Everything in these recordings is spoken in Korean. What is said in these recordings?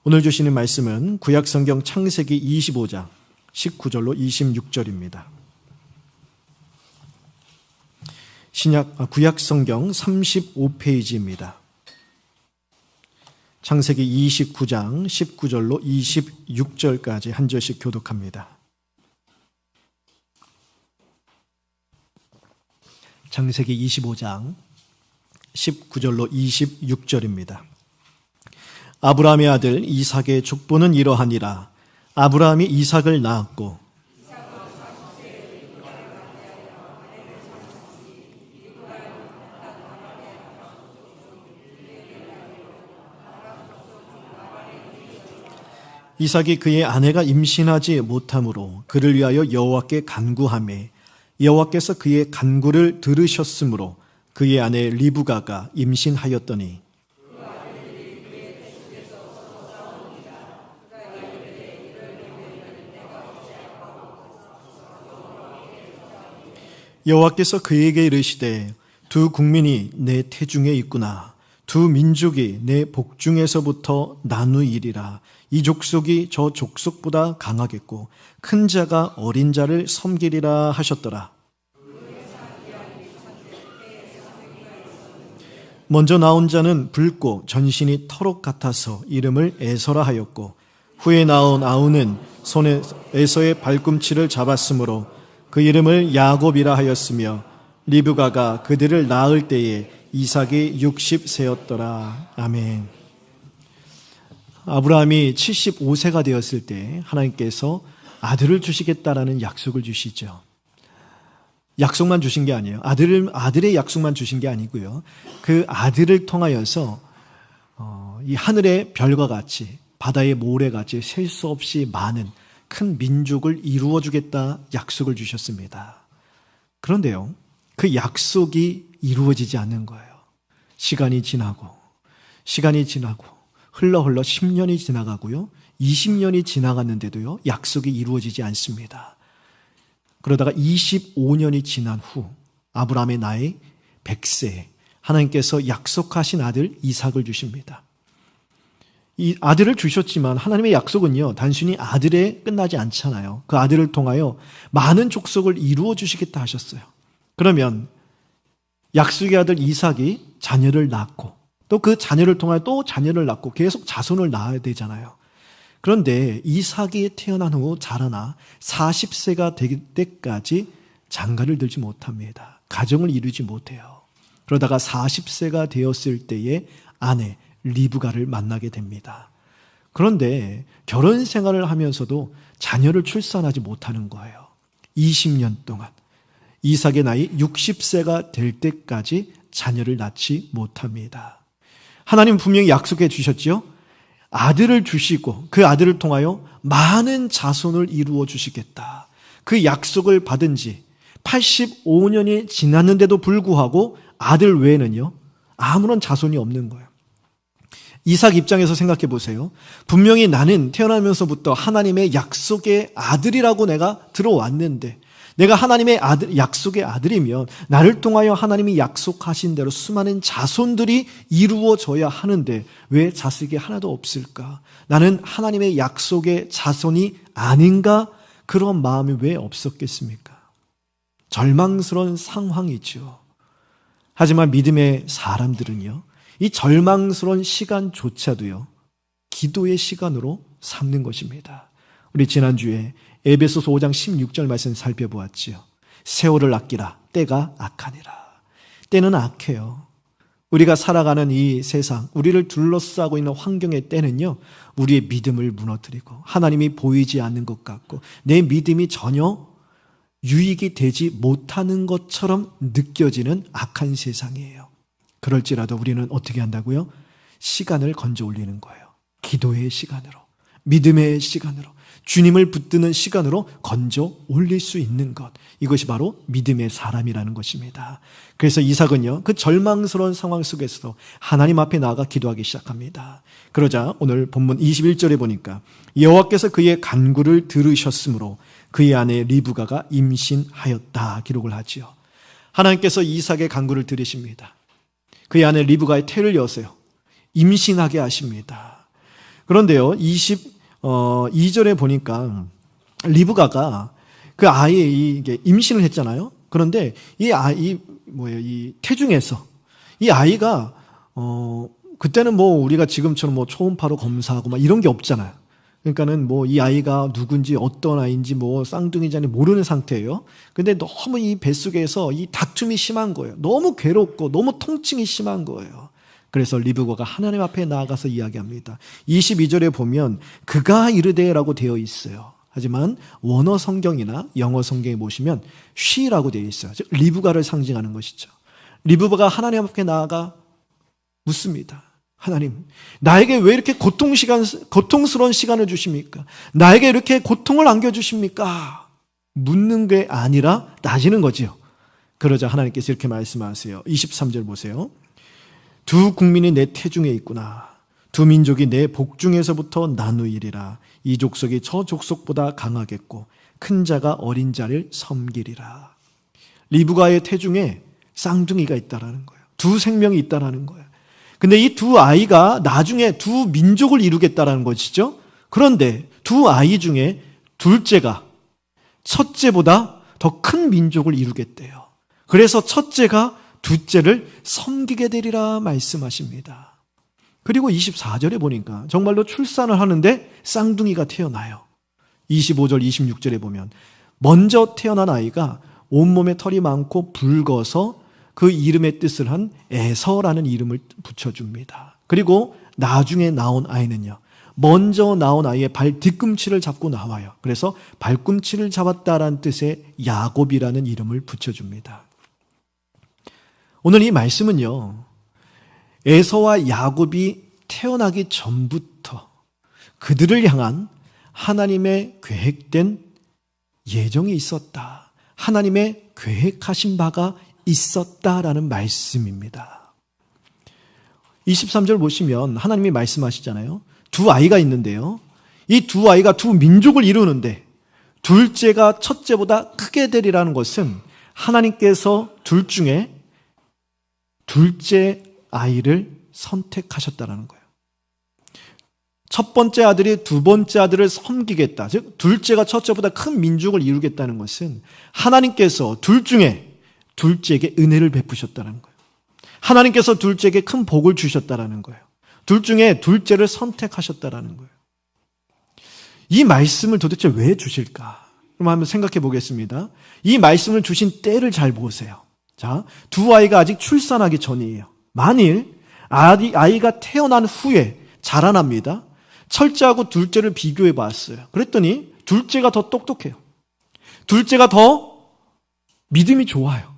오늘 주시는 말씀은 구약성경 창세기 25장 19절로 26절입니다. 구약성경 35페이지입니다. 창세기 29장 19절로 26절까지 한 절씩 교독합니다. 창세기 25장 19절로 26절입니다. 아브라함의 아들 이삭의 족보는 이러하니라. 아브라함이 이삭을 낳았고 이삭이 그의 아내가 임신하지 못하므로 그를 위하여 여호와께 간구하매 여호와께서 그의 간구를 들으셨으므로 그의 아내 리브가가 임신하였더니 여호와께서 그에게 이르시되 두 국민이 내 태중에 있구나. 두 민족이 내 복중에서부터 나누이리라. 이 족속이 저 족속보다 강하겠고 큰 자가 어린 자를 섬기리라 하셨더라. 먼저 나온 자는 붉고 전신이 터록 같아서 이름을 에서라 하였고 후에 나온 아우는 손에 에서의 발꿈치를 잡았으므로 그 이름을 야곱이라 하였으며 리브가가 그들을 낳을 때에 이삭이 60세였더라. 아멘. 아브라함이 75세가 되었을 때 하나님께서 아들을 주시겠다라는 약속을 주시죠. 약속만 주신 게 아니에요. 아들의 약속만 주신 게 아니고요. 그 아들을 통하여서 이 하늘의 별과 같이 바다의 모래같이 셀 수 없이 많은 큰 민족을 이루어주겠다 약속을 주셨습니다. 그런데요, 그 약속이 이루어지지 않는 거예요. 시간이 지나고 흘러 10년이 지나가고요. 20년이 지나갔는데도요. 약속이 이루어지지 않습니다. 그러다가 25년이 지난 후 아브라함의 나이 100세에 하나님께서 약속하신 아들 이삭을 주십니다. 이 아들을 주셨지만 하나님의 약속은요. 단순히 아들에 끝나지 않잖아요. 그 아들을 통하여 많은 족속을 이루어 주시겠다 하셨어요. 그러면 약속의 아들 이삭이 자녀를 낳고 또 그 자녀를 통하여 또 자녀를 낳고 계속 자손을 낳아야 되잖아요. 그런데 이삭이 태어난 후 자라나 40세가 될 때까지 장가를 들지 못합니다. 가정을 이루지 못해요. 그러다가 40세가 되었을 때에 아내 리브가를 만나게 됩니다. 그런데 결혼 생활을 하면서도 자녀를 출산하지 못하는 거예요. 20년 동안 이삭의 나이 60세가 될 때까지 자녀를 낳지 못합니다. 하나님 분명히 약속해 주셨지요. 아들을 주시고 그 아들을 통하여 많은 자손을 이루어 주시겠다. 그 약속을 받은 지 85년이 지났는데도 불구하고 아들 외에는요. 아무런 자손이 없는 거예요. 이삭 입장에서 생각해 보세요. 분명히 나는 태어나면서부터 하나님의 약속의 아들이라고 내가 들어왔는데 내가 하나님의 약속의 아들이면 나를 통하여 하나님이 약속하신 대로 수많은 자손들이 이루어져야 하는데 왜 자식이 하나도 없을까? 나는 하나님의 약속의 자손이 아닌가? 그런 마음이 왜 없었겠습니까? 절망스러운 상황이죠. 하지만 믿음의 사람들은요. 이 절망스러운 시간조차도요. 기도의 시간으로 삼는 것입니다. 우리 지난주에 에베소서 5장 16절 말씀 살펴보았지요. 세월을 아끼라. 때가 악하니라. 때는 악해요. 우리가 살아가는 이 세상, 우리를 둘러싸고 있는 환경의 때는요. 우리의 믿음을 무너뜨리고 하나님이 보이지 않는 것 같고 내 믿음이 전혀 유익이 되지 못하는 것처럼 느껴지는 악한 세상이에요. 그럴지라도 우리는 어떻게 한다고요? 시간을 건져 올리는 거예요. 기도의 시간으로, 믿음의 시간으로, 주님을 붙드는 시간으로 건져 올릴 수 있는 것. 이것이 바로 믿음의 사람이라는 것입니다. 그래서 이삭은요, 그 절망스러운 상황 속에서도 하나님 앞에 나아가 기도하기 시작합니다. 그러자 오늘 본문 21절에 보니까 여호와께서 그의 간구를 들으셨으므로 그의 아내 리브가가 임신하였다 기록을 하지요. 하나님께서 이삭의 간구를 들으십니다. 그의 아내 리브가의 태를 여세요. 임신하게 하십니다. 그런데요, 22절에 보니까 리브가가 그 아이의 이게 임신을 했잖아요. 그런데 이 태중에서 이 아이가 그때는 뭐 우리가 지금처럼 뭐 초음파로 검사하고 막 이런 게 없잖아요. 그러니까는 뭐 이 아이가 누군지 어떤 아이인지 뭐 쌍둥이인지 모르는 상태예요. 근데 너무 이 뱃속에서 이 다툼이 심한 거예요. 너무 괴롭고 너무 통증이 심한 거예요. 그래서 리브가가 하나님 앞에 나아가서 이야기합니다. 22절에 보면 그가 이르되라고 되어 있어요. 하지만 원어 성경이나 영어 성경에 보시면 she라고 되어 있어요. 즉 리브가를 상징하는 것이죠. 리브가가 하나님 앞에 나아가 묻습니다. 하나님, 나에게 왜 이렇게 고통스러운 시간을 주십니까? 나에게 이렇게 고통을 안겨주십니까? 묻는 게 아니라 따지는 거지요. 그러자 하나님께서 이렇게 말씀하세요. 23절 보세요. 두 국민이 내 태중에 있구나. 두 민족이 내 복중에서부터 나누이리라. 이 족속이 저 족속보다 강하겠고 큰 자가 어린 자를 섬기리라. 리브가의 태중에 쌍둥이가 있다라는 거예요. 두 생명이 있다라는 거예요. 근데 이 두 아이가 나중에 두 민족을 이루겠다라는 것이죠. 그런데 두 아이 중에 둘째가 첫째보다 더 큰 민족을 이루겠대요. 그래서 첫째가 둘째를 섬기게 되리라 말씀하십니다. 그리고 24절에 보니까 정말로 출산을 하는데 쌍둥이가 태어나요. 25절, 26절에 보면 먼저 태어난 아이가 온몸에 털이 많고 붉어서 그 이름의 뜻을 한 에서라는 이름을 붙여줍니다. 그리고 나중에 나온 아이는요, 먼저 나온 아이의 발 뒤꿈치를 잡고 나와요. 그래서 발꿈치를 잡았다라는 뜻의 야곱이라는 이름을 붙여줍니다. 오늘 이 말씀은요, 에서와 야곱이 태어나기 전부터 그들을 향한 하나님의 계획된 예정이 있었다. 하나님의 계획하신 바가 있었다라는 말씀입니다. 23절 보시면 하나님이 말씀하시잖아요. 두 아이가 있는데요. 이 두 아이가 두 민족을 이루는데 둘째가 첫째보다 크게 되리라는 것은 하나님께서 둘 중에 둘째 아이를 선택하셨다라는 거예요. 첫 번째 아들이 두 번째 아들을 섬기겠다. 즉 둘째가 첫째보다 큰 민족을 이루겠다는 것은 하나님께서 둘 중에 둘째에게 은혜를 베푸셨다는 거예요. 하나님께서 둘째에게 큰 복을 주셨다는 거예요. 둘 중에 둘째를 선택하셨다는 거예요. 이 말씀을 도대체 왜 주실까? 그럼 한번 생각해 보겠습니다. 이 말씀을 주신 때를 잘 보세요. 자, 두 아이가 아직 출산하기 전이에요. 만일 아이가 태어난 후에 자라납니다. 첫째하고 둘째를 비교해 봤어요. 그랬더니 둘째가 더 똑똑해요. 둘째가 더 믿음이 좋아요.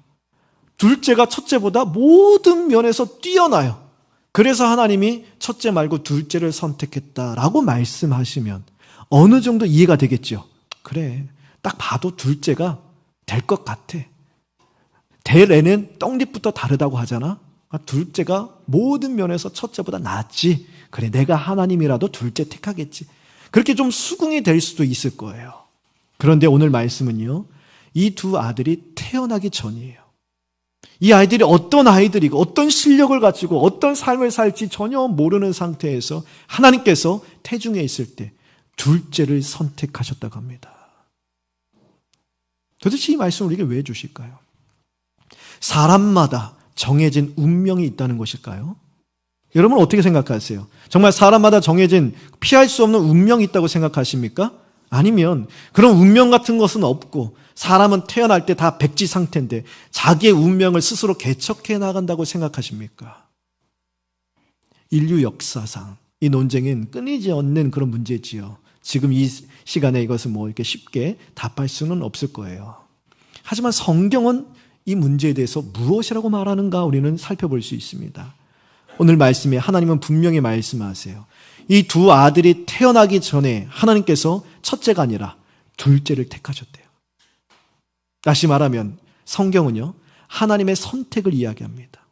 둘째가 첫째보다 모든 면에서 뛰어나요. 그래서 하나님이 첫째 말고 둘째를 선택했다라고 말씀하시면 어느 정도 이해가 되겠죠. 그래, 딱 봐도 둘째가 될 것 같아. 될 애는 떡잎부터 다르다고 하잖아. 둘째가 모든 면에서 첫째보다 낫지. 그래, 내가 하나님이라도 둘째 택하겠지. 그렇게 좀 수긍이 될 수도 있을 거예요. 그런데 오늘 말씀은요, 이 두 아들이 태어나기 전이에요. 이 아이들이 어떤 아이들이고 어떤 실력을 가지고 어떤 삶을 살지 전혀 모르는 상태에서 하나님께서 태중에 있을 때 둘째를 선택하셨다고 합니다. 도대체 이 말씀을 우리에게 왜 주실까요? 사람마다 정해진 운명이 있다는 것일까요? 여러분 어떻게 생각하세요? 정말 사람마다 정해진 피할 수 없는 운명이 있다고 생각하십니까? 아니면 그런 운명 같은 것은 없고 사람은 태어날 때 다 백지 상태인데 자기의 운명을 스스로 개척해 나간다고 생각하십니까? 인류 역사상 이 논쟁은 끊이지 않는 그런 문제지요. 지금 이 시간에 이것을 뭐 이렇게 쉽게 답할 수는 없을 거예요. 하지만 성경은 이 문제에 대해서 무엇이라고 말하는가 우리는 살펴볼 수 있습니다. 오늘 말씀에 하나님은 분명히 말씀하세요. 이 두 아들이 태어나기 전에 하나님께서 첫째가 아니라 둘째를 택하셨대요. 다시 말하면 성경은요, 하나님의 선택을 이야기합니다.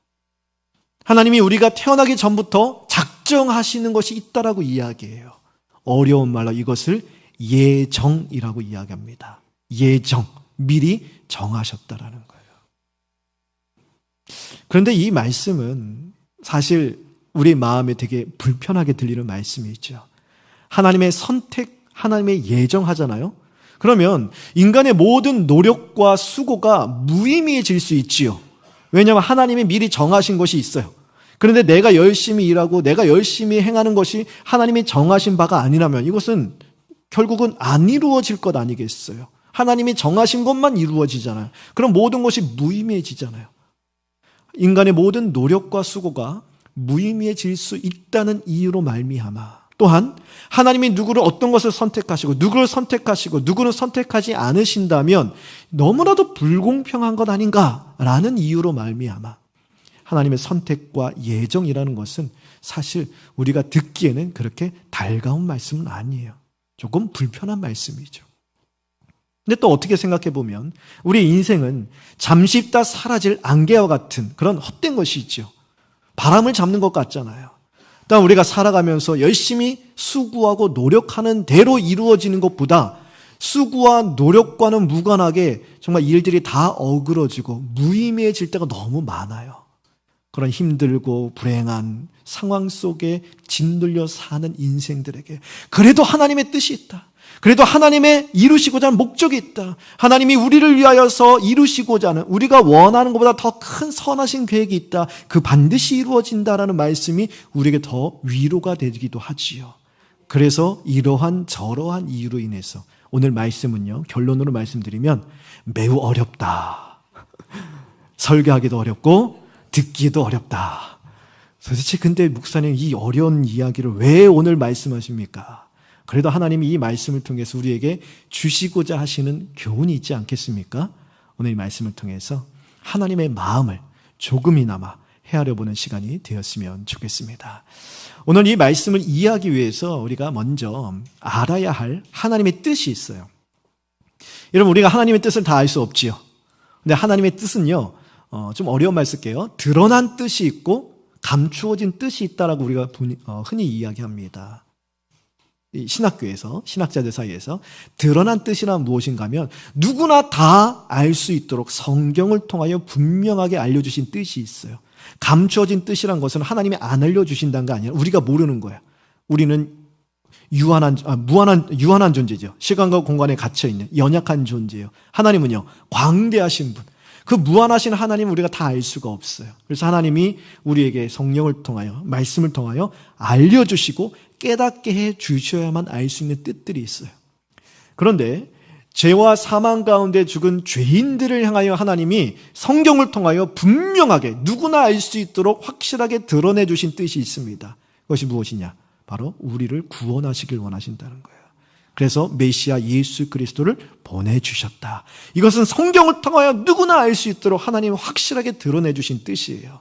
하나님이 우리가 태어나기 전부터 작정하시는 것이 있다라고 이야기해요. 어려운 말로 이것을 예정이라고 이야기합니다. 예정, 미리 정하셨다라는 거예요. 그런데 이 말씀은 사실 우리 마음에 되게 불편하게 들리는 말씀이죠. 하나님의 선택, 하나님의 예정하잖아요. 그러면 인간의 모든 노력과 수고가 무의미해질 수 있지요. 왜냐하면 하나님이 미리 정하신 것이 있어요. 그런데 내가 열심히 일하고 내가 열심히 행하는 것이 하나님이 정하신 바가 아니라면 이것은 결국은 안 이루어질 것 아니겠어요. 하나님이 정하신 것만 이루어지잖아요. 그럼 모든 것이 무의미해지잖아요. 인간의 모든 노력과 수고가 무의미해질 수 있다는 이유로 말미암아, 또한 하나님이 누구를 어떤 것을 선택하시고 누구를 선택하시고 누구를 선택하지 않으신다면 너무나도 불공평한 것 아닌가라는 이유로 말미암아 하나님의 선택과 예정이라는 것은 사실 우리가 듣기에는 그렇게 달가운 말씀은 아니에요. 조금 불편한 말씀이죠. 근데 또 어떻게 생각해 보면 우리 인생은 잠시 있다 사라질 안개와 같은 그런 헛된 것이 있죠. 바람을 잡는 것 같잖아요. 또한 우리가 살아가면서 열심히 수고하고 노력하는 대로 이루어지는 것보다 수고와 노력과는 무관하게 정말 일들이 다 어그러지고 무의미해질 때가 너무 많아요. 그런 힘들고 불행한 상황 속에 짓눌려 사는 인생들에게 그래도 하나님의 뜻이 있다. 그래도 하나님의 이루시고자 하는 목적이 있다. 하나님이 우리를 위하여서 이루시고자 하는, 우리가 원하는 것보다 더 큰 선하신 계획이 있다. 그 반드시 이루어진다라는 말씀이 우리에게 더 위로가 되기도 하지요. 그래서 이러한 저러한 이유로 인해서 오늘 말씀은요, 결론으로 말씀드리면 매우 어렵다. 설교하기도 어렵고 듣기도 어렵다. 도대체 근데 목사님 이 어려운 이야기를 왜 오늘 말씀하십니까? 그래도 하나님이 이 말씀을 통해서 우리에게 주시고자 하시는 교훈이 있지 않겠습니까? 오늘 이 말씀을 통해서 하나님의 마음을 조금이나마 헤아려 보는 시간이 되었으면 좋겠습니다. 오늘 이 말씀을 이해하기 위해서 우리가 먼저 알아야 할 하나님의 뜻이 있어요. 여러분, 우리가 하나님의 뜻을 다 알 수 없지요. 근데 하나님의 뜻은요, 좀 어려운 말 쓸게요. 드러난 뜻이 있고 감추어진 뜻이 있다라고 우리가 흔히 이야기합니다. 신학교에서, 신학자들 사이에서 드러난 뜻이란 무엇인가 하면 누구나 다 알 수 있도록 성경을 통하여 분명하게 알려주신 뜻이 있어요. 감추어진 뜻이란 것은 하나님이 안 알려주신다는 게 아니라 우리가 모르는 거야. 우리는 유한한 존재죠. 시간과 공간에 갇혀있는 연약한 존재예요. 하나님은요, 광대하신 분. 그 무한하신 하나님은 우리가 다 알 수가 없어요. 그래서 하나님이 우리에게 성령을 통하여, 말씀을 통하여 알려주시고 깨닫게 해 주셔야만 알 수 있는 뜻들이 있어요. 그런데 죄와 사망 가운데 죽은 죄인들을 향하여 하나님이 성경을 통하여 분명하게 누구나 알 수 있도록 확실하게 드러내 주신 뜻이 있습니다. 그것이 무엇이냐? 바로 우리를 구원하시길 원하신다는 거예요. 그래서 메시아 예수 그리스도를 보내주셨다. 이것은 성경을 통하여 누구나 알 수 있도록 하나님이 확실하게 드러내 주신 뜻이에요.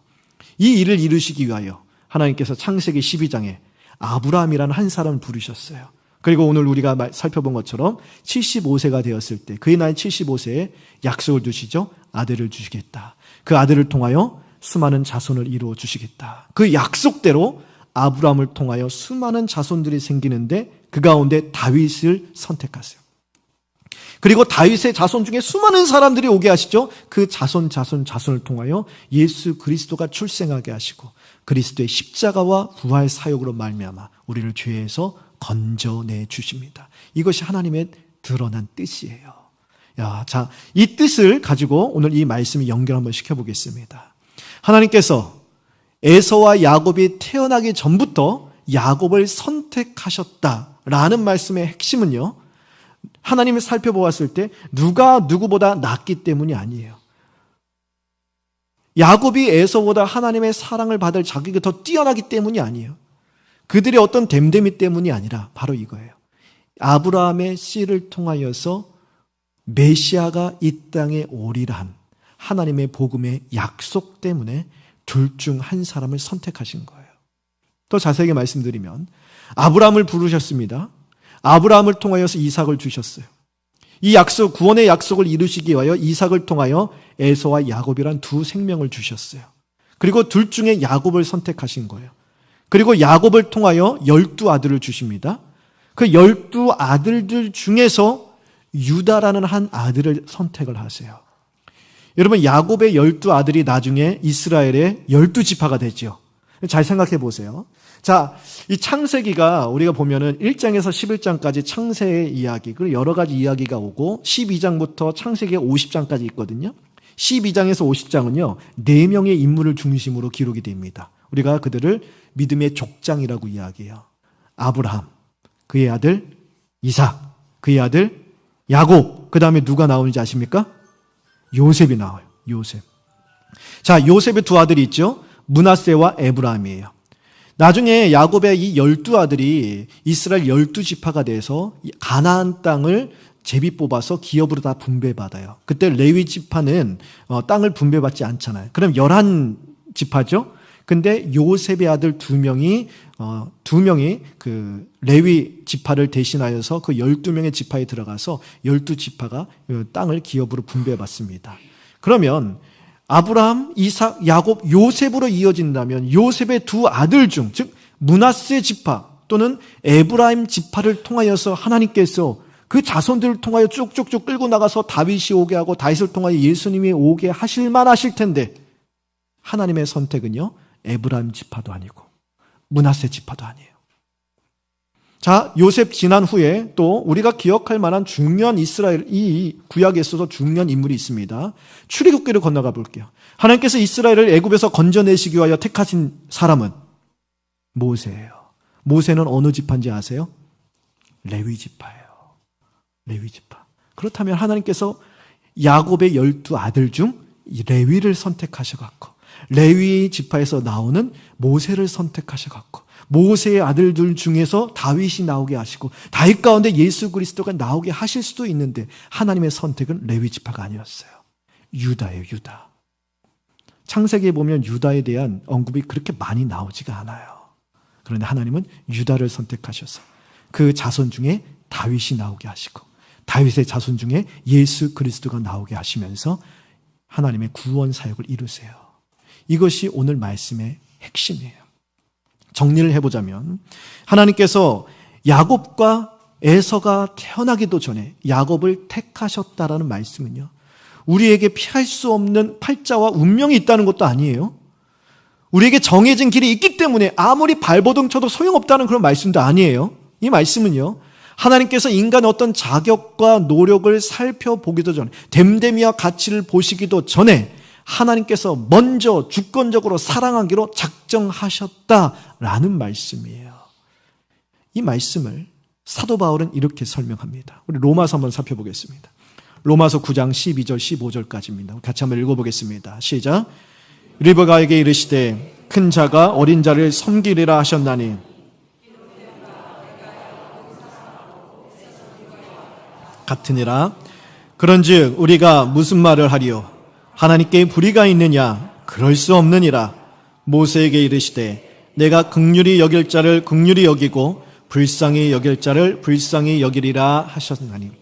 이 일을 이루시기 위하여 하나님께서 창세기 12장에 아브라함이라는 한 사람을 부르셨어요. 그리고 오늘 우리가 살펴본 것처럼 75세가 되었을 때, 그의 나이 75세에 약속을 주시죠. 아들을 주시겠다. 그 아들을 통하여 수많은 자손을 이루어 주시겠다. 그 약속대로 아브라함을 통하여 수많은 자손들이 생기는데 그 가운데 다윗을 선택하세요. 그리고 다윗의 자손 중에 수많은 사람들이 오게 하시죠. 그 자손을 통하여 예수 그리스도가 출생하게 하시고 그리스도의 십자가와 부활 사역으로 말미암아 우리를 죄에서 건져내 주십니다. 이것이 하나님의 드러난 뜻이에요. 자, 이 뜻을 가지고 오늘 이 말씀을 연결 한번 시켜보겠습니다. 하나님께서 에서와 야곱이 태어나기 전부터 야곱을 선택하셨다라는 말씀의 핵심은요, 하나님을 살펴보았을 때 누가 누구보다 낫기 때문이 아니에요. 야곱이 에서보다 하나님의 사랑을 받을 자격이 더 뛰어나기 때문이 아니에요. 그들의 어떤 됨됨이 때문이 아니라 바로 이거예요. 아브라함의 씨를 통하여서 메시아가 이 땅에 오리라 한 하나님의 복음의 약속 때문에 둘 중 한 사람을 선택하신 거예요. 더 자세하게 말씀드리면 아브라함을 부르셨습니다. 아브라함을 통하여서 이삭을 주셨어요. 이 약속, 구원의 약속을 이루시기 위하여 이삭을 통하여 에서와 야곱이란 두 생명을 주셨어요. 그리고 둘 중에 야곱을 선택하신 거예요. 그리고 야곱을 통하여 12아들을 주십니다. 그 12아들들 중에서 유다라는 한 아들을 선택을 하세요. 여러분, 야곱의 12아들이 나중에 이스라엘의 12지파가 되죠. 잘 생각해 보세요. 자, 이 창세기가 우리가 보면은 1장에서 11장까지 창세의 이야기, 그리고 여러 가지 이야기가 오고 12장부터 창세기 50장까지 있거든요. 12장에서 50장은요, 4명의 인물을 중심으로 기록이 됩니다. 우리가 그들을 믿음의 족장이라고 이야기해요. 아브라함, 그의 아들 이삭, 그의 아들 야곱, 그 다음에 누가 나오는지 아십니까? 요셉이 나와요. 요셉. 자, 요셉의 두 아들이 있죠. 므낫세와 에브라임이에요. 나중에 야곱의 이 12아들이 이스라엘 12지파가 돼서 가나안 땅을 제비 뽑아서 기업으로 다 분배받아요. 그때 레위 지파는 땅을 분배받지 않잖아요. 그럼 11지파죠. 근데 요셉의 아들 2명이 그 레위 지파를 대신하여서 그 12명의 지파에 들어가서 12지파가 땅을 기업으로 분배받습니다. 그러면 아브라함, 이삭, 야곱, 요셉으로 이어진다면 요셉의 두 아들 중, 즉 므낫세 지파 또는 에브라임 지파를 통하여서 하나님께서 그 자손들을 통하여 쭉쭉쭉 끌고 나가서 다윗이 오게 하고 다윗을 통하여 예수님이 오게 하실 만하실 텐데 하나님의 선택은요, 에브라임 지파도 아니고 므낫세 지파도 아니에요. 자, 요셉 지난 후에 또 우리가 기억할 만한 중요한 이스라엘, 이 구약에 있어서 중요한 인물이 있습니다. 출애굽기를 건너가 볼게요. 하나님께서 이스라엘을 애굽에서 건져내시기 위하여 택하신 사람은 모세예요. 모세는 어느 지파인지 아세요? 레위 지파예요. 레위 지파. 그렇다면 하나님께서 야곱의 12아들 중 레위를 선택하셔갖고 레위 지파에서 나오는 모세를 선택하셔갖고 모세의 아들들 중에서 다윗이 나오게 하시고 다윗 가운데 예수 그리스도가 나오게 하실 수도 있는데 하나님의 선택은 레위 지파가 아니었어요. 유다예요. 유다. 창세기에 보면 유다에 대한 언급이 그렇게 많이 나오지가 않아요. 그런데 하나님은 유다를 선택하셔서 그 자손 중에 다윗이 나오게 하시고 다윗의 자손 중에 예수 그리스도가 나오게 하시면서 하나님의 구원 사역을 이루세요. 이것이 오늘 말씀의 핵심이에요. 정리를 해보자면 하나님께서 야곱과 에서가 태어나기도 전에 야곱을 택하셨다라는 말씀은요, 우리에게 피할 수 없는 팔자와 운명이 있다는 것도 아니에요. 우리에게 정해진 길이 있기 때문에 아무리 발버둥 쳐도 소용없다는 그런 말씀도 아니에요. 이 말씀은요, 하나님께서 인간의 어떤 자격과 노력을 살펴보기도 전에, 됨됨이와 가치를 보시기도 전에 하나님께서 먼저 주권적으로 사랑하기로 작정하셨다라는 말씀이에요. 이 말씀을 사도 바울은 이렇게 설명합니다. 우리 로마서 한번 살펴보겠습니다. 로마서 9장 12절 15절까지입니다. 같이 한번 읽어보겠습니다. 시작. 리브가에게 이르시되 큰 자가 어린 자를 섬기리라 하셨나니 같으니라. 그런즉 우리가 무슨 말을 하리요? 하나님께 불의가 있느냐? 그럴 수 없느니라. 모세에게 이르시되 내가 긍휼히 여길 자를 긍휼히 여기고 불쌍히 여길 자를 불쌍히 여기리라 하셨나니.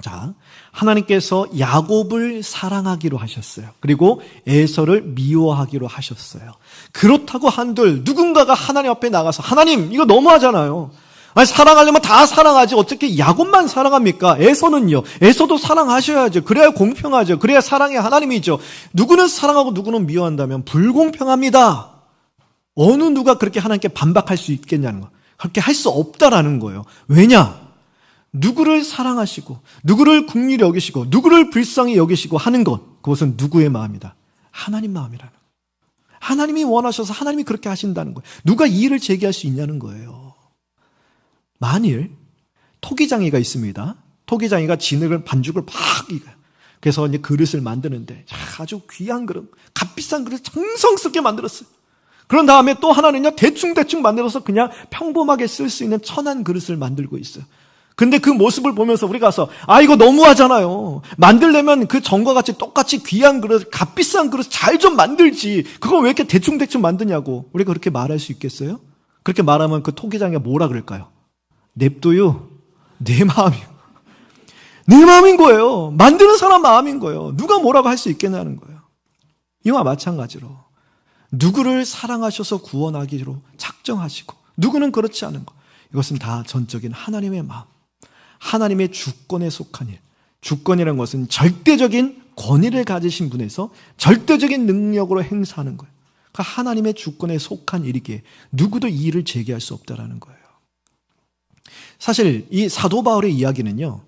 자, 하나님께서 야곱을 사랑하기로 하셨어요. 그리고 에서를 미워하기로 하셨어요. 그렇다고 한들 누군가가 하나님 앞에 나가서 하나님 이거 너무하잖아요. 아니, 사랑하려면 다 사랑하지 어떻게 야곱만 사랑합니까? 에서는요. 에서도 사랑하셔야죠. 그래야 공평하죠. 그래야 사랑의 하나님이죠. 누구는 사랑하고 누구는 미워한다면 불공평합니다. 어느 누가 그렇게 하나님께 반박할 수 있겠냐는 거. 그렇게 할 수 없다라는 거예요. 왜냐? 누구를 사랑하시고 누구를 긍휼히 여기시고 누구를 불쌍히 여기시고 하는 것, 그것은 누구의 마음이다? 하나님 마음이라는 거예요. 하나님이 원하셔서 하나님이 그렇게 하신다는 거예요. 누가 이의를 제기할 수 있냐는 거예요. 만일 토기장이가 있습니다. 토기장이가 진흙을 반죽을 막 그래서 이제 그릇을 만드는데 아주 귀한 그릇, 값비싼 그릇 정성스럽게 만들었어요. 그런 다음에 또 하나는요 대충 만들어서 그냥 평범하게 쓸 수 있는 천한 그릇을 만들고 있어요. 근데 그 모습을 보면서 우리가 가서 이거 너무하잖아요. 만들려면 그 전과 같이 똑같이 귀한 그릇, 값비싼 그릇 잘 좀 만들지. 그걸 왜 이렇게 대충 만드냐고. 우리가 그렇게 말할 수 있겠어요? 그렇게 말하면 그 토기장이가 뭐라 그럴까요? 냅둬요. 내 마음이요. 내 마음인 거예요. 만드는 사람 마음인 거예요. 누가 뭐라고 할 수 있겠냐는 거예요. 이와 마찬가지로 누구를 사랑하셔서 구원하기로 작정하시고 누구는 그렇지 않은 것, 이것은 다 전적인 하나님의 마음, 하나님의 주권에 속한 일. 주권이라는 것은 절대적인 권위를 가지신 분에서 절대적인 능력으로 행사하는 거예요. 하나님의 주권에 속한 일이기에 누구도 이 일을 제기할 수 없다라는 거예요. 사실 이 사도 바울의 이야기는요,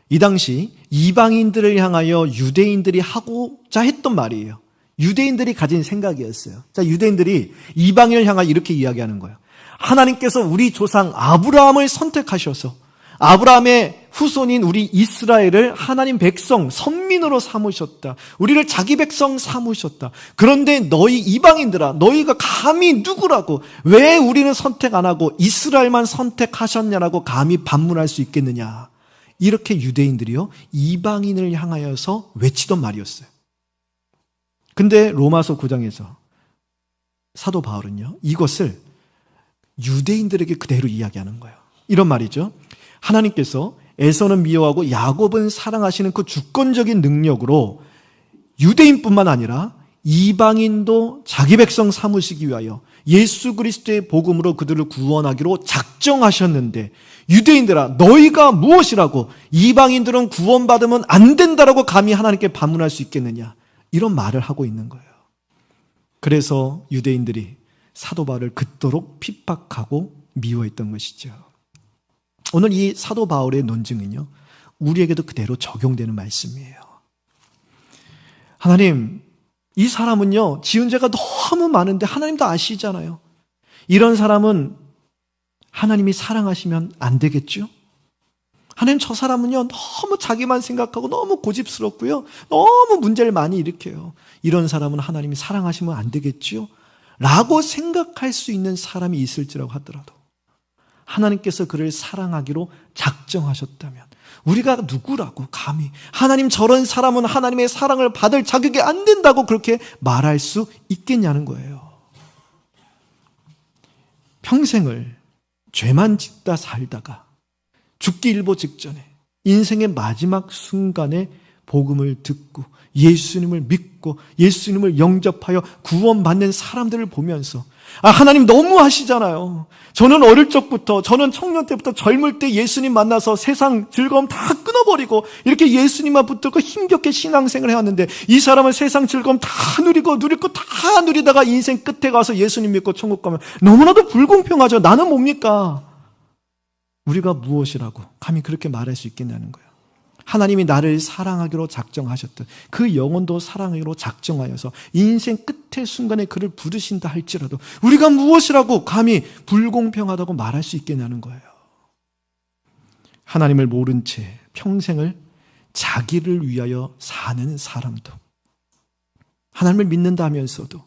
이 당시 이방인들을 향하여 유대인들이 하고자 했던 말이에요. 유대인들이 가진 생각이었어요. 자, 유대인들이 이방인을 향하여 이렇게 이야기하는 거예요. 하나님께서 우리 조상 아브라함을 선택하셔서 아브라함의 후손인 우리 이스라엘을 하나님 백성, 선민으로 삼으셨다. 우리를 자기 백성 삼으셨다. 그런데 너희 이방인들아, 너희가 감히 누구라고, 왜 우리는 선택 안 하고 이스라엘만 선택하셨냐라고 감히 반문할 수 있겠느냐. 이렇게 유대인들이요, 이방인을 향하여서 외치던 말이었어요. 근데 로마서 9장에서 사도 바울은요, 이것을 유대인들에게 그대로 이야기하는 거예요. 이런 말이죠. 하나님께서 에서는 미워하고 야곱은 사랑하시는 그 주권적인 능력으로 유대인뿐만 아니라 이방인도 자기 백성 삼으시기 위하여 예수 그리스도의 복음으로 그들을 구원하기로 작정하셨는데, 유대인들아 너희가 무엇이라고 이방인들은 구원받으면 안 된다라고 감히 하나님께 반문할 수 있겠느냐, 이런 말을 하고 있는 거예요. 그래서 유대인들이 사도 바울을 그토록 핍박하고 미워했던 것이죠. 오늘 이 사도 바울의 논증은요, 우리에게도 그대로 적용되는 말씀이에요. 하나님, 이 사람은요, 지은 죄가 너무 많은데 하나님도 아시잖아요. 이런 사람은 하나님이 사랑하시면 안 되겠죠? 하나님, 저 사람은요, 너무 자기만 생각하고 너무 고집스럽고요, 너무 문제를 많이 일으켜요. 이런 사람은 하나님이 사랑하시면 안 되겠죠? 라고 생각할 수 있는 사람이 있을지라고 하더라도 하나님께서 그를 사랑하기로 작정하셨다면 우리가 누구라고 감히 하나님, 저런 사람은 하나님의 사랑을 받을 자격이 안 된다고 그렇게 말할 수 있겠냐는 거예요. 평생을 죄만 짓다 살다가 죽기 일보 직전에 인생의 마지막 순간에 복음을 듣고 예수님을 믿고 예수님을 영접하여 구원받는 사람들을 보면서, 하나님 너무하시잖아요. 저는 어릴 적부터, 저는 청년 때부터 젊을 때 예수님 만나서 세상 즐거움 다 끊어버리고 이렇게 예수님만 붙들고 힘겹게 신앙생활을 해왔는데, 이 사람은 세상 즐거움 다 누리고 누릴 거 다 누리다가 인생 끝에 가서 예수님 믿고 천국 가면 너무나도 불공평하죠. 나는 뭡니까? 우리가 무엇이라고 감히 그렇게 말할 수 있겠냐는 거예요. 하나님이 나를 사랑하기로 작정하셨듯 그 영혼도 사랑하기로 작정하여서 인생 끝의 순간에 그를 부르신다 할지라도 우리가 무엇이라고 감히 불공평하다고 말할 수 있겠냐는 거예요. 하나님을 모른 채 평생을 자기를 위하여 사는 사람도, 하나님을 믿는다면서도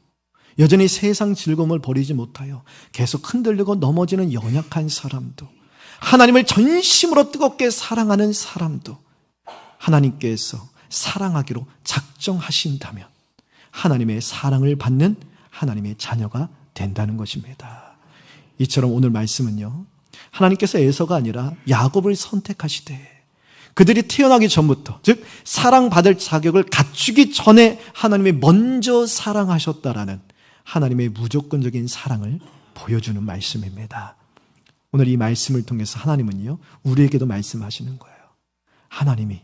여전히 세상 즐거움을 버리지 못하여 계속 흔들리고 넘어지는 연약한 사람도, 하나님을 전심으로 뜨겁게 사랑하는 사람도 하나님께서 사랑하기로 작정하신다면 하나님의 사랑을 받는 하나님의 자녀가 된다는 것입니다. 이처럼 오늘 말씀은요, 하나님께서 에서가 아니라 야곱을 선택하시되 그들이 태어나기 전부터, 즉 사랑받을 자격을 갖추기 전에 하나님이 먼저 사랑하셨다라는 하나님의 무조건적인 사랑을 보여주는 말씀입니다. 오늘 이 말씀을 통해서 하나님은요, 우리에게도 말씀하시는 거예요. 하나님이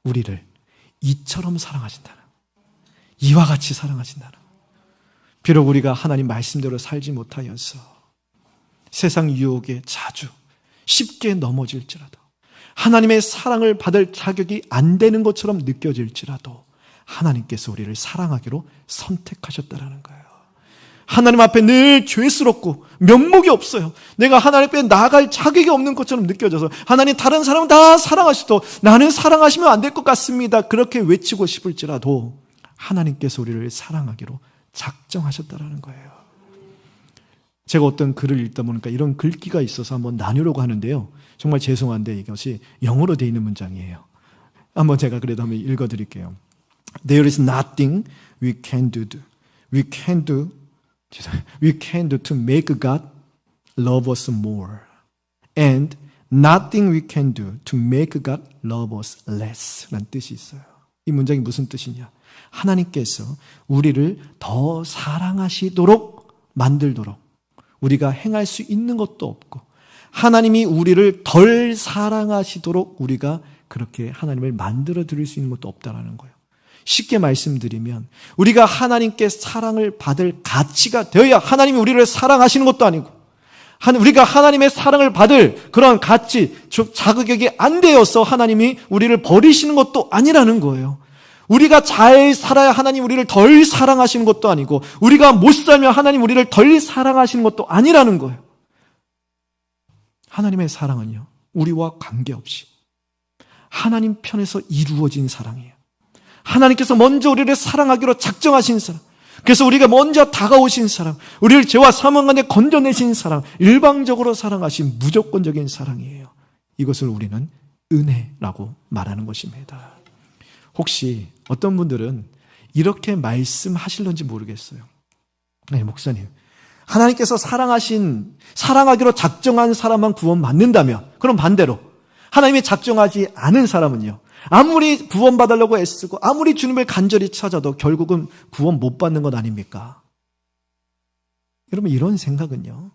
우리를 이처럼 사랑하신다는, 이와 같이 사랑하신다는. 비록 우리가 하나님 말씀대로 살지 못하여서 세상 유혹에 자주 쉽게 넘어질지라도, 하나님의 사랑을 받을 자격이 안 되는 것처럼 느껴질지라도 하나님께서 우리를 사랑하기로 선택하셨다는 거예요. 하나님 앞에 늘 죄스럽고 면목이 없어요. 내가 하나님 앞에 나아갈 자격이 없는 것처럼 느껴져서, 하나님 다른 사람은 다 사랑하시도 나는 사랑하시면 안 될 것 같습니다, 그렇게 외치고 싶을지라도 하나님께서 우리를 사랑하기로 작정하셨다는 거예요. 제가 어떤 글을 읽다 보니까 이런 글귀가 있어서 한번 나누려고 하는데요, 정말 죄송한데 이것이 영어로 되어 있는 문장이에요. 한번 제가 그래도 한번 읽어드릴게요. There is nothing we can do to make God love us more, and nothing we can do to make God love us less 라는 뜻이 있어요. 이 문장이 무슨 뜻이냐? 하나님께서 우리를 더 사랑하시도록 만들도록 우리가 행할 수 있는 것도 없고, 하나님이 우리를 덜 사랑하시도록 우리가 그렇게 하나님을 만들어 드릴 수 있는 것도 없다라는 거예요. 쉽게 말씀드리면 우리가 하나님께 사랑을 받을 가치가 되어야 하나님이 우리를 사랑하시는 것도 아니고 우리가 하나님의 사랑을 받을 그런 가치, 자격이 안 되어서 하나님이 우리를 버리시는 것도 아니라는 거예요. 우리가 잘 살아야 하나님 우리를 덜 사랑하시는 것도 아니고 우리가 못 살면 하나님 우리를 덜 사랑하시는 것도 아니라는 거예요. 하나님의 사랑은요, 우리와 관계없이 하나님 편에서 이루어진 사랑이에요. 하나님께서 먼저 우리를 사랑하기로 작정하신 사랑, 그래서 우리가 먼저 다가오신 사랑, 우리를 죄와 사망 가운데 건져내신 사랑, 일방적으로 사랑하신 무조건적인 사랑이에요. 이것을 우리는 은혜라고 말하는 것입니다. 혹시 어떤 분들은 이렇게 말씀하실런지 모르겠어요. 네, 목사님, 하나님께서 사랑하기로 작정한 사람만 구원받는다면, 그럼 반대로 하나님이 작정하지 않은 사람은요, 아무리 구원받으려고 애쓰고 아무리 주님을 간절히 찾아도 결국은 구원 못 받는 것 아닙니까? 여러분, 이런 생각은요,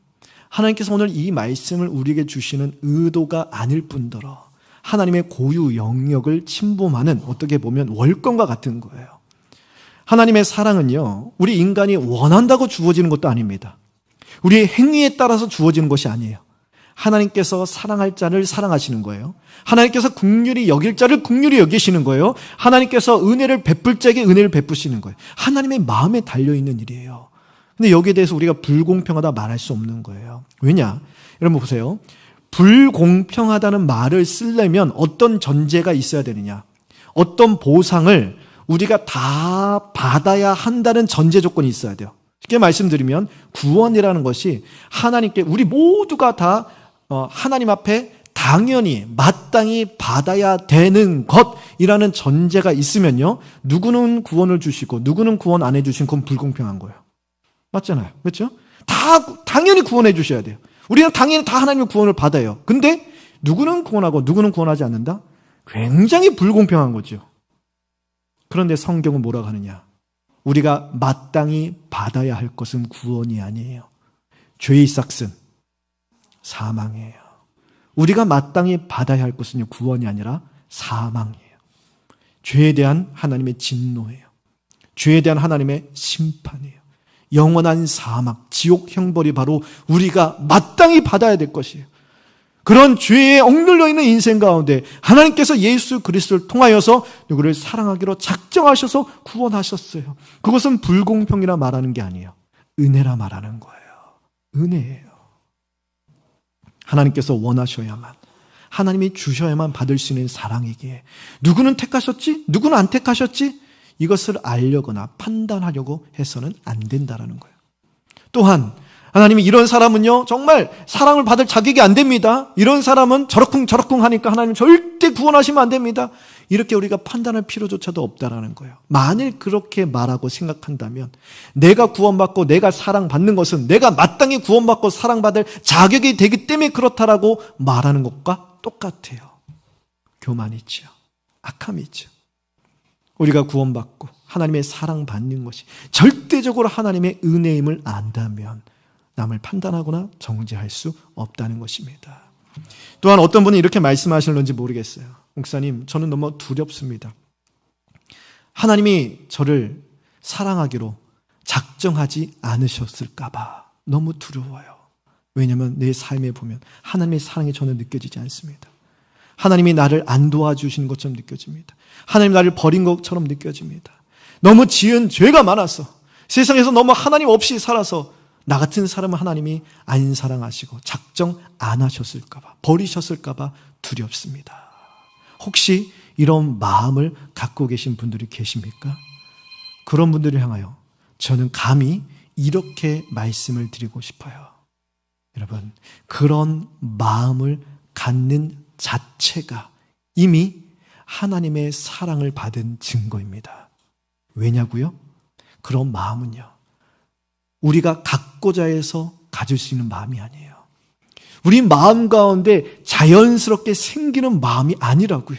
하나님께서 오늘 이 말씀을 우리에게 주시는 의도가 아닐 뿐더러 하나님의 고유 영역을 침범하는, 어떻게 보면 월권과 같은 거예요. 하나님의 사랑은요, 우리 인간이 원한다고 주어지는 것도 아닙니다. 우리의 행위에 따라서 주어지는 것이 아니에요. 하나님께서 사랑할 자를 사랑하시는 거예요. 하나님께서 긍휼히 여길 자를 긍휼히 여기시는 거예요. 하나님께서 은혜를 베풀 자에게 은혜를 베푸시는 거예요. 하나님의 마음에 달려있는 일이에요. 근데 여기에 대해서 우리가 불공평하다 말할 수 없는 거예요. 왜냐? 여러분 보세요. 불공평하다는 말을 쓰려면 어떤 전제가 있어야 되느냐? 어떤 보상을 우리가 다 받아야 한다는 전제 조건이 있어야 돼요. 쉽게 말씀드리면 구원이라는 것이 하나님께 우리 모두가 다 하나님 앞에 당연히 마땅히 받아야 되는 것이라는 전제가 있으면요, 누구는 구원을 주시고 누구는 구원 안 해주신 건 불공평한 거예요. 맞잖아요. 그렇죠? 다 당연히 구원해 주셔야 돼요. 우리는 당연히 다 하나님의 구원을 받아요. 근데 누구는 구원하고 누구는 구원하지 않는다? 굉장히 불공평한 거죠. 그런데 성경은 뭐라고 하느냐? 우리가 마땅히 받아야 할 것은 구원이 아니에요. 죄의 삭슨, 사망이에요. 우리가 마땅히 받아야 할 것은 구원이 아니라 사망이에요. 죄에 대한 하나님의 진노예요. 죄에 대한 하나님의 심판이에요. 영원한 사망, 지옥 형벌이 바로 우리가 마땅히 받아야 될 것이에요. 그런 죄에 억눌려 있는 인생 가운데 하나님께서 예수 그리스도를 통하여서 누구를 사랑하기로 작정하셔서 구원하셨어요. 그것은 불공평이라 말하는 게 아니에요. 은혜라 말하는 거예요. 은혜예요. 하나님께서 원하셔야만, 하나님이 주셔야만 받을 수 있는 사랑이기에 누구는 택하셨지? 누구는 안 택하셨지? 이것을 알려거나 판단하려고 해서는 안 된다라는 거예요. 또한 하나님이 이런 사람은요, 정말 사랑을 받을 자격이 안 됩니다. 이런 사람은 저럭쿵 하니까 하나님 절대 구원하시면 안 됩니다. 이렇게 우리가 판단할 필요조차도 없다라는 거예요. 만일 그렇게 말하고 생각한다면 내가 구원받고 내가 사랑받는 것은 내가 마땅히 구원받고 사랑받을 자격이 되기 때문에 그렇다라고 말하는 것과 똑같아요. 교만이죠. 악함이죠. 우리가 구원받고 하나님의 사랑받는 것이 절대적으로 하나님의 은혜임을 안다면 남을 판단하거나 정죄할 수 없다는 것입니다. 또한 어떤 분이 이렇게 말씀하실는지 모르겠어요. 목사님, 저는 너무 두렵습니다. 하나님이 저를 사랑하기로 작정하지 않으셨을까 봐 너무 두려워요. 왜냐하면 내 삶에 보면 하나님의 사랑이 저는 느껴지지 않습니다. 하나님이 나를 안 도와주시는 것처럼 느껴집니다. 하나님이 나를 버린 것처럼 느껴집니다. 너무 지은 죄가 많아서, 세상에서 너무 하나님 없이 살아서 나 같은 사람은 하나님이 안 사랑하시고 작정 안 하셨을까 봐, 버리셨을까 봐 두렵습니다. 혹시 이런 마음을 갖고 계신 분들이 계십니까? 그런 분들을 향하여 저는 감히 이렇게 말씀을 드리고 싶어요. 여러분, 그런 마음을 갖는 자체가 이미 하나님의 사랑을 받은 증거입니다. 왜냐고요? 그런 마음은요, 우리가 갖고자 해서 가질 수 있는 마음이 아니에요. 우리 마음 가운데 자연스럽게 생기는 마음이 아니라고요.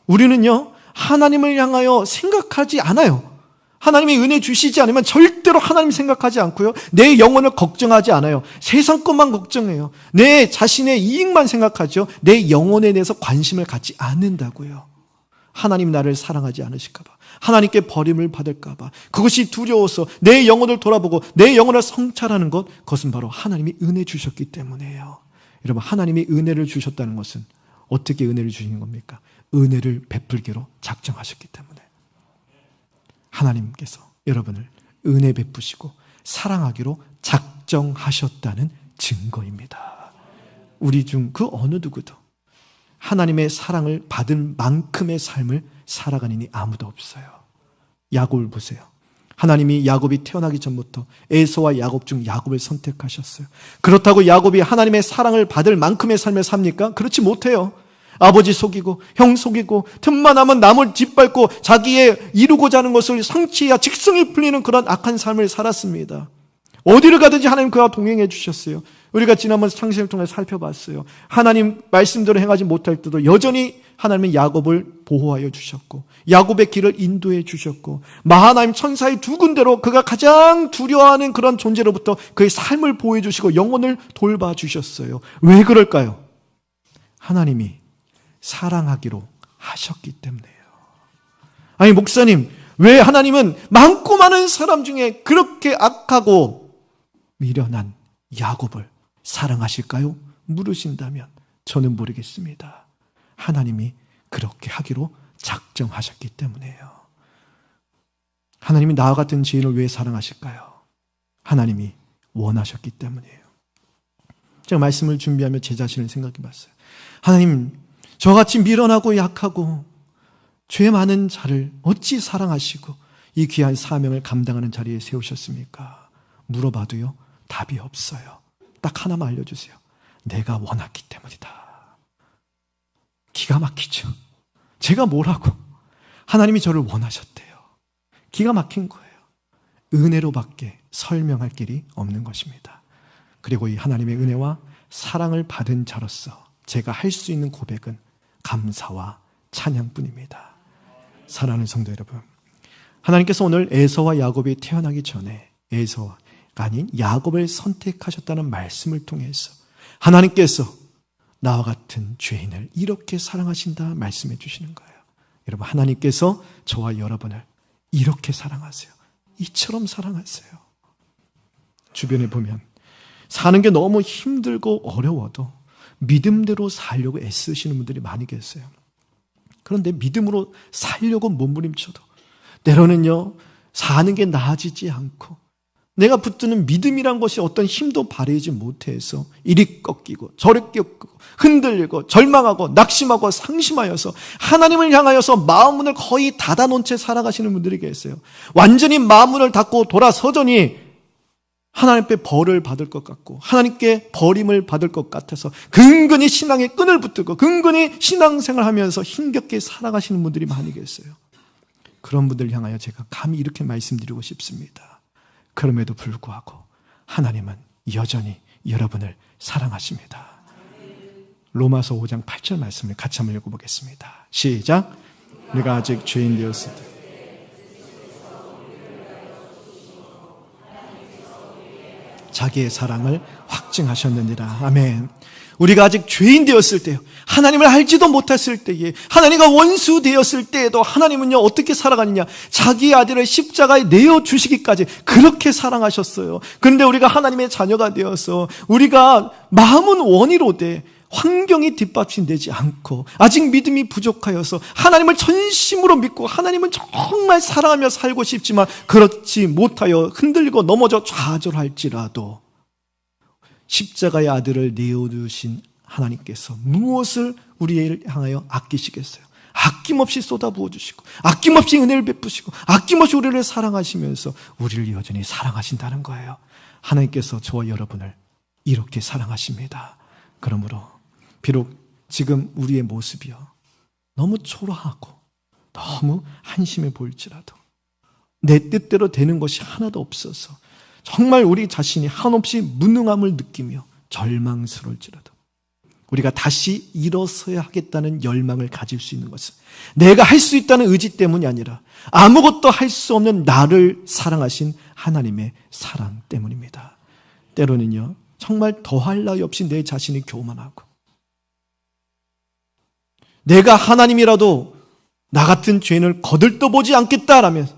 우리는요, 하나님을 향하여 생각하지 않아요. 하나님이 은혜 주시지 않으면 절대로 하나님 생각하지 않고요, 내 영혼을 걱정하지 않아요. 세상 것만 걱정해요. 내 자신의 이익만 생각하죠. 내 영혼에 대해서 관심을 갖지 않는다고요. 하나님 나를 사랑하지 않으실까 봐, 하나님께 버림을 받을까 봐, 그것이 두려워서 내 영혼을 돌아보고 내 영혼을 성찰하는 것, 그것은 바로 하나님이 은혜 주셨기 때문이에요. 여러분, 하나님이 은혜를 주셨다는 것은 어떻게 은혜를 주시는 겁니까? 은혜를 베풀기로 작정하셨기 때문에. 하나님께서 여러분을 은혜 베푸시고 사랑하기로 작정하셨다는 증거입니다. 우리 중 그 어느 누구도 하나님의 사랑을 받은 만큼의 삶을 살아가는 이는 아무도 없어요. 야곱을 보세요. 하나님이 야곱이 태어나기 전부터 에서와 야곱 중 야곱을 선택하셨어요. 그렇다고 야곱이 하나님의 사랑을 받을 만큼의 삶을 삽니까? 그렇지 못해요. 아버지 속이고 형 속이고 틈만 하면 남을 짓밟고 자기의 이루고자 하는 것을 성취해야 직성이 풀리는 그런 악한 삶을 살았습니다. 어디를 가든지 하나님 그와 동행해 주셨어요. 우리가 지난번 창세기를 통해 살펴봤어요. 하나님 말씀대로 행하지 못할 때도 여전히 하나님은 야곱을 보호하여 주셨고 야곱의 길을 인도해 주셨고 마하나임 천사의 두 군데로 그가 가장 두려워하는 그런 존재로부터 그의 삶을 보호해 주시고 영혼을 돌봐 주셨어요. 왜 그럴까요? 하나님이 사랑하기로 하셨기 때문에요. 아니 목사님, 왜 하나님은 많고 많은 사람 중에 그렇게 악하고 미련한 야곱을 사랑하실까요? 물으신다면 저는 모르겠습니다. 하나님이 그렇게 하기로 작정하셨기 때문이에요. 하나님이 나와 같은 죄인을 왜 사랑하실까요? 하나님이 원하셨기 때문이에요. 제가 말씀을 준비하며 제 자신을 생각해 봤어요. 하나님, 저같이 미련하고 약하고 죄 많은 자를 어찌 사랑하시고 이 귀한 사명을 감당하는 자리에 세우셨습니까? 물어봐도요, 답이 없어요. 딱 하나만 알려주세요. 내가 원했기 때문이다. 기가 막히죠. 제가 뭐라고? 하나님이 저를 원하셨대요. 기가 막힌 거예요. 은혜로밖에 설명할 길이 없는 것입니다. 그리고 이 하나님의 은혜와 사랑을 받은 자로서 제가 할 수 있는 고백은 감사와 찬양뿐입니다. 사랑하는 성도 여러분, 하나님께서 오늘 에서와 야곱이 태어나기 전에 에서가 아닌 야곱을 선택하셨다는 말씀을 통해서 하나님께서 나와 같은 죄인을 이렇게 사랑하신다 말씀해 주시는 거예요. 여러분, 하나님께서 저와 여러분을 이렇게 사랑하세요. 이처럼 사랑하세요. 주변에 보면 사는 게 너무 힘들고 어려워도 믿음대로 살려고 애쓰시는 분들이 많이 계세요. 그런데 믿음으로 살려고 몸부림쳐도 때로는요, 사는 게 나아지지 않고 내가 붙드는 믿음이란 것이 어떤 힘도 발휘하지 못해서 이리 꺾이고 저리 꺾이고 흔들리고 절망하고 낙심하고 상심하여서 하나님을 향하여서 마음문을 거의 닫아놓은 채 살아가시는 분들이 계세요. 완전히 마음문을 닫고 돌아서더니 하나님 앞에 벌을 받을 것 같고 하나님께 버림을 받을 것 같아서 근근히 신앙에 끈을 붙들고 근근히 신앙생활하면서 힘겹게 살아가시는 분들이 많이 계세요. 그런 분들을 향하여 제가 감히 이렇게 말씀드리고 싶습니다. 그럼에도 불구하고 하나님은 여전히 여러분을 사랑하십니다. 로마서 5장 8절 말씀을 같이 한번 읽어보겠습니다. 시작. 우리가 아직 죄인 되었을 때 자기의 사랑을 확증하셨느니라. 아멘. 우리가 아직 죄인 되었을 때요, 하나님을 알지도 못했을 때에, 하나님과 원수 되었을 때에도 하나님은요 어떻게 살아가느냐, 자기의 아들을 십자가에 내어주시기까지 그렇게 사랑하셨어요. 그런데 우리가 하나님의 자녀가 되어서 우리가 마음은 원이로되 환경이 뒷받침되지 않고 아직 믿음이 부족하여서 하나님을 전심으로 믿고 하나님은 정말 사랑하며 살고 싶지만 그렇지 못하여 흔들리고 넘어져 좌절할지라도 십자가의 아들을 내어주신 하나님께서 무엇을 우리를 향하여 아끼시겠어요? 아낌없이 쏟아부어 주시고 아낌없이 은혜를 베푸시고 아낌없이 우리를 사랑하시면서 우리를 여전히 사랑하신다는 거예요. 하나님께서 저와 여러분을 이렇게 사랑하십니다. 그러므로 비록 지금 우리의 모습이요 너무 초라하고 너무 한심해 보일지라도 내 뜻대로 되는 것이 하나도 없어서 정말 우리 자신이 한없이 무능함을 느끼며 절망스러울지라도 우리가 다시 일어서야 하겠다는 열망을 가질 수 있는 것은 내가 할 수 있다는 의지 때문이 아니라 아무것도 할 수 없는 나를 사랑하신 하나님의 사랑 때문입니다. 때로는요 정말 더할 나위 없이 내 자신이 교만하고 내가 하나님이라도 나 같은 죄인을 거들떠보지 않겠다라면서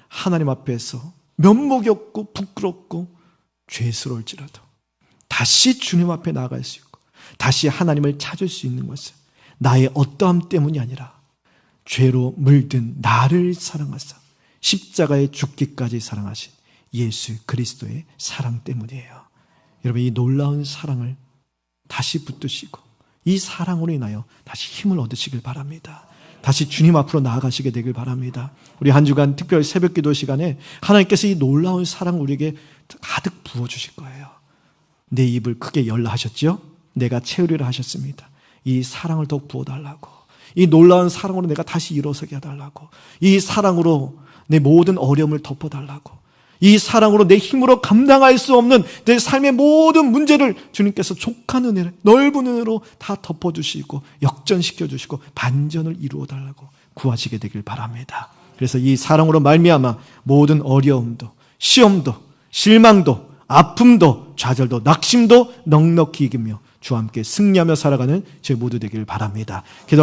하나님 앞에서 면목이 없고 부끄럽고 죄스러울지라도 다시 주님 앞에 나아갈 수 있고 다시 하나님을 찾을 수 있는 것은 나의 어떠함 때문이 아니라 죄로 물든 나를 사랑하사 십자가에 죽기까지 사랑하신 예수 그리스도의 사랑 때문이에요. 여러분, 이 놀라운 사랑을 다시 붙드시고 이 사랑으로 인하여 다시 힘을 얻으시길 바랍니다. 다시 주님 앞으로 나아가시게 되길 바랍니다. 우리 한 주간 특별 새벽 기도 시간에 하나님께서 이 놀라운 사랑을 우리에게 가득 부어주실 거예요. 내 입을 크게 열라 하셨죠? 내가 채우리라 하셨습니다. 이 사랑을 더 부어달라고, 이 놀라운 사랑으로 내가 다시 일어서게 해달라고, 이 사랑으로 내 모든 어려움을 덮어달라고, 이 사랑으로 내 힘으로 감당할 수 없는 내 삶의 모든 문제를 주님께서 족한 은혜를, 넓은 은혜로 다 덮어주시고 역전시켜주시고 반전을 이루어달라고 구하시게 되길 바랍니다. 그래서 이 사랑으로 말미암아 모든 어려움도, 시험도, 실망도, 아픔도, 좌절도, 낙심도 넉넉히 이기며 주와 함께 승리하며 살아가는 저희 모두 되길 바랍니다. 기도하겠습니다.